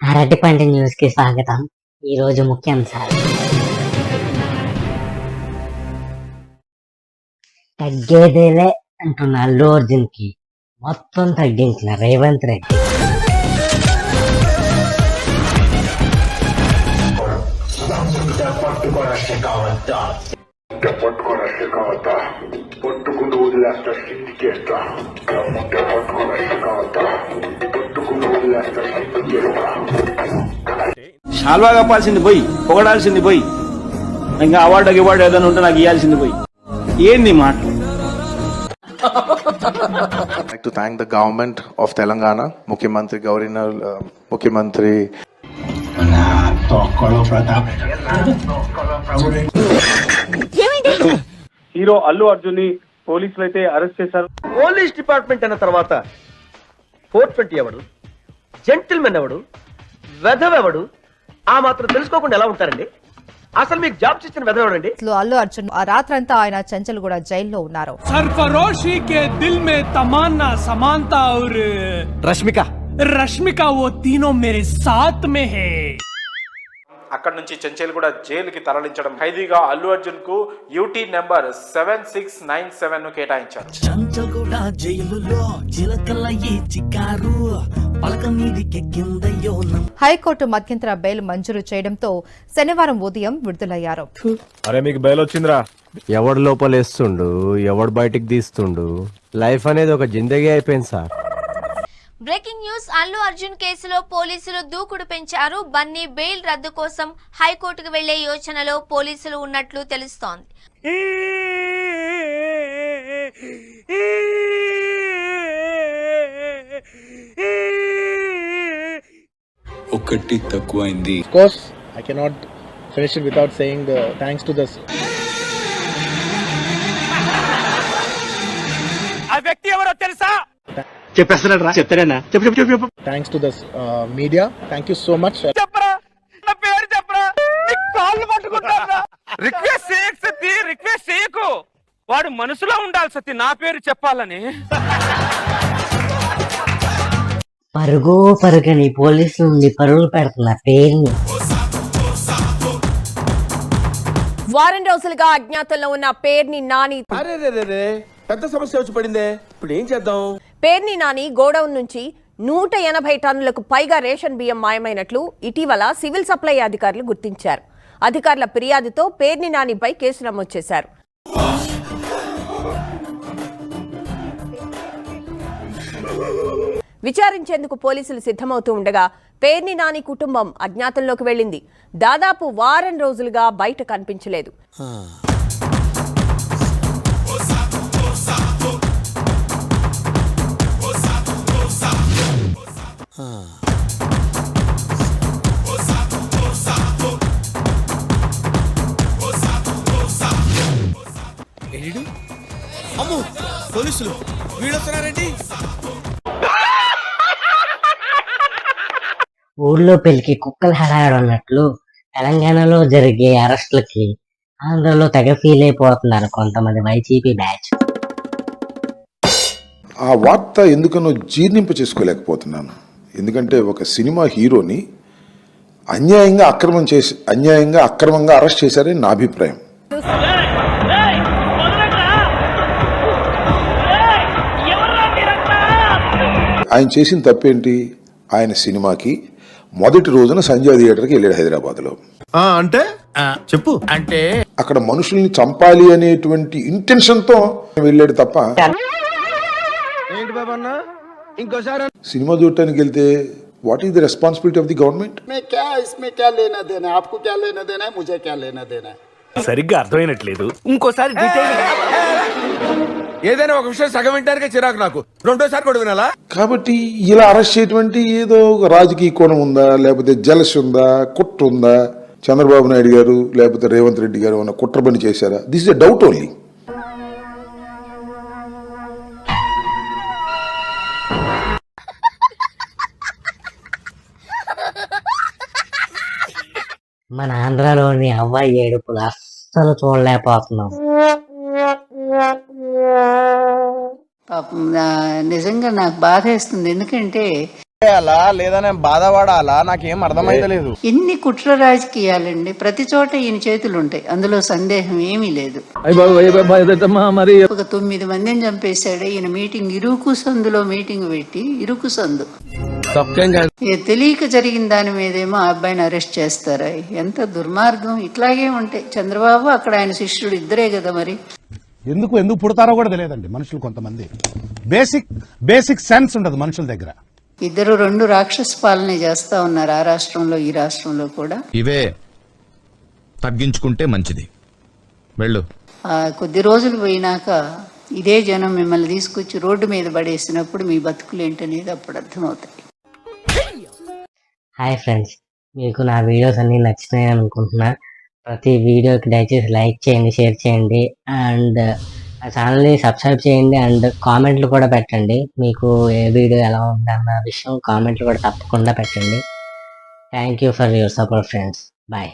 అరటిపండు న్యూస్ కి స్వాగతం. ఈ రోజు ముఖ్యాంశాలు: తగ్గేదేలే అంటున్న అల్లు అర్జున్ కి మొత్తం తగ్గించిన రేవంత్ రెడ్డి. షాల్వా కప్పాల్సింది పోయి, పొగడాల్సింది పోయి, ఇంకా అవార్డు ఏదైనా ఉంటే నాకు ఇవ్వాల్సింది పోయి. ఏంది మాట? I'd like to thank the government of Telangana, Mukhyamantri Gaurinar, Mukhyamantri. Hero Allu Arjun ని పోలీసులు అయితే అరెస్ట్ చేశారు. పోలీస్ డిపార్ట్మెంట్ అన్న తర్వాత 420 ఎవడు, జెంటిల్మెన్ ఎవడు, వెధవెవడు, ఆ మాత్రం తెలుసుకోకుండా ఎలా ఉంటారండి? అసలు మీకు జాబ్స్ ఇచ్చిన వెధవడండి. అల్లు అర్జున్ ఆ రాత్రంతా ఆయన చంచల్ కూడా జైల్లో ఉన్నారు. सरफरोशी के दिल में तमन्ना समानता और रश्मिका वो तीनों मेरे साथ में है. అక్కడి నుంచి చెంచల్ కూడా జైలుకి తరలించడం, ఖైదీగా అల్లు అర్జున్ కు యూటీ నెంబర్ 7697 ను కేటాయించారు. హైకోర్టు మధ్యంతర బెయిల్ మంజూరు చేయడంతో శనివారం ఉదయం విడుదలయ్యారు. అరే మీకు బెయిల్ వచ్చిందిరా. ఎవడు లోపలేస్తుండు, ఎవడు బయటికి తీస్తుండు, లైఫ్ అనేది ఒక జిందగీ అయిపోయింది sir. Breaking news: Allu Arjun కేసులో పోలీసులు దూకుడు పెంచారు. బన్నీ బెయిల్ రద్దు కోసం హైకోర్టుకు వెళ్లే యోచనలో పోలీసులు ఉన్నట్లు తెలుస్తోంది. ఒకటి తక్కువైంది. Of course, I cannot finish it without saying the thanks to this. ఆ వ్యక్తి ఎవరో తెలుసా? చెప్పేస్తారా? చెప్తారేనా? చెప్పు. Thanks to this media. Thank you so much. చెప్పరా, నా పేరు చెప్పరా, నీ కాళ్ళు పట్టుకుంటారా? రిక్వెస్ట్ చేయకు సత్తి, రిక్వెస్ట్ చేయకు. వాడు మనసులో ఉండాలి సత్తి నా పేరు చెప్పాలని. పరుగుని పోలీసుల నుండి పరుగులు పెడుతున్న పేరుని. వారం రోజులుగా అజ్ఞాతంలో ఉన్న పేర్ని నాని పెద్ద సమస్య వచ్చి పడిందే, ఇప్పుడు ఏం చేద్దాం? పేర్ని నాని గోడౌన్ నుంచి 180 టన్నులకు పైగా రేషన్ బియ్యం మాయమైనట్లు ఇటీవల సివిల్ సప్లై అధికారులు గుర్తించారు. అధికారుల ఫిర్యాదుతో పేర్ని నానిపై కేసు నమోదు చేశారు. విచారించేందుకు పోలీసులు సిద్ధమవుతూ ఉండగా పేర్ని నాని కుటుంబం అజ్ఞాతంలోకి వెళ్లింది. దాదాపు వారం రోజులుగా బయట కనిపించలేదు. పోలీసులు వీడొస్తున్నారండి. ఊర్లో పెళ్లికి కుక్కలు హడాడన్నట్లు తెలంగాణలో జరిగే అరెస్టులకి ఆంధ్రలో తెగ ఫీల్ అయిపోతున్నారు కొంతమంది వైసీపీ బ్యాచ్. ఆ వార్త ఎందుకనో జీర్ణింప చేసుకోలేకపోతున్నాను. ఎందుకంటే ఒక సినిమా హీరోని అన్యాయంగా అక్రమంగా అరెస్ట్ చేశారని నా అభిప్రాయం. ఆయన చేసిన తప్పేంటి? ఆయన సినిమాకి మొదటి రోజున సంజయ్ థియేటర్కి వెళ్ళాడు హైదరాబాద్లో. అంటే చెప్పు. అంటే అక్కడ మనుషుల్ని చంపాలి అనేటువంటి ఇంటెన్షన్తో వెళ్ళాడు తప్ప ఏంటి బాబా అన్న ఇంకోసారి సినిమా చూడటానికి వెళ్తే what is the responsibility of the government? సరిగ్గా అర్థమైనట్లేదు. ఇంకోసారి ఏదైనా ఒక విషయం సగం వింటానికే చిరాకు నాకు, రెండోసారి కూడా వినాలా? కాబట్టి ఇలా అరెస్ట్ చేయటువంటి ఏదో ఒక రాజకీయ కోణం ఉందా, లేకపోతే జలస్ ఉందా, కుట్ర ఉందా? చంద్రబాబు నాయుడు గారు లేకపోతే రేవంత్ రెడ్డి గారు ఏమైనా కుట్ర పని చేశారా? This is a doubt only. మన ఆంధ్రాలోని అవ్వాయి ఏడుపులు అస్సలు చూడలేకపోతున్నాం. పాపం నిజంగా నాకు బాధేస్తుంది. ఎందుకంటే లేదా నేను బాధపడాలా నాకేం అర్థమైతలేదు. ఎన్ని కుట్ర రాజకీయాలండి, ప్రతి చోట ఈయన చేతులు ఉంటాయి, అందులో సందేహం ఏమీ లేదు. ఒక 9 మందిని చంపేశాడు ఈయన. మీటింగ్ ఇరుకు సందులో మీటింగ్ పెట్టి, ఇరుకు సందు తెలియక జరిగిన దాని మీదేమో ఆ అబ్బాయిని అరెస్ట్ చేస్తారా? ఎంత దుర్మార్గం! ఇట్లాగే ఉంటాయి. చంద్రబాబు అక్కడ ఆయన శిష్యుడు ఇద్దరే కదా మరి. ఎందుకు పుడతారో కూడా తెలియదండి మనుషులు. కొంతమంది బేసిక్ సెన్స్ ఉండదు మనుషుల దగ్గర. ఇద్దరు 2 రాక్షస పాలన చేస్తా ఉన్నారు, ఆ రాష్ట్రంలో ఈ రాష్ట్రంలో కూడా. ఇవే తగ్గించుకుంటే మంచిది. వెళ్ళు. కొద్ది రోజులు పోయినాక ఇదే జనం మిమ్మల్ని తీసుకొచ్చి రోడ్డు మీద పడేసినప్పుడు మీ బతుకులు ఏంటనేది అప్పుడు అర్థమవుతాయి. హాయ్ ఫ్రెండ్స్, మీకు నా వీడియోస్ అన్నీ నచ్చినాయి అనుకుంటున్నా. ప్రతి వీడియోకి దయచేసి లైక్ చేయండి, షేర్ చేయండి, అండ్ ఆ ఛానల్ని సబ్స్క్రైబ్ చేయండి, అండ్ కామెంట్లు కూడా పెట్టండి. మీకు ఏ వీడియో ఎలా ఉందన్న విషయం కామెంట్లు కూడా తప్పకుండా పెట్టండి. Thank you for your support friends. Bye.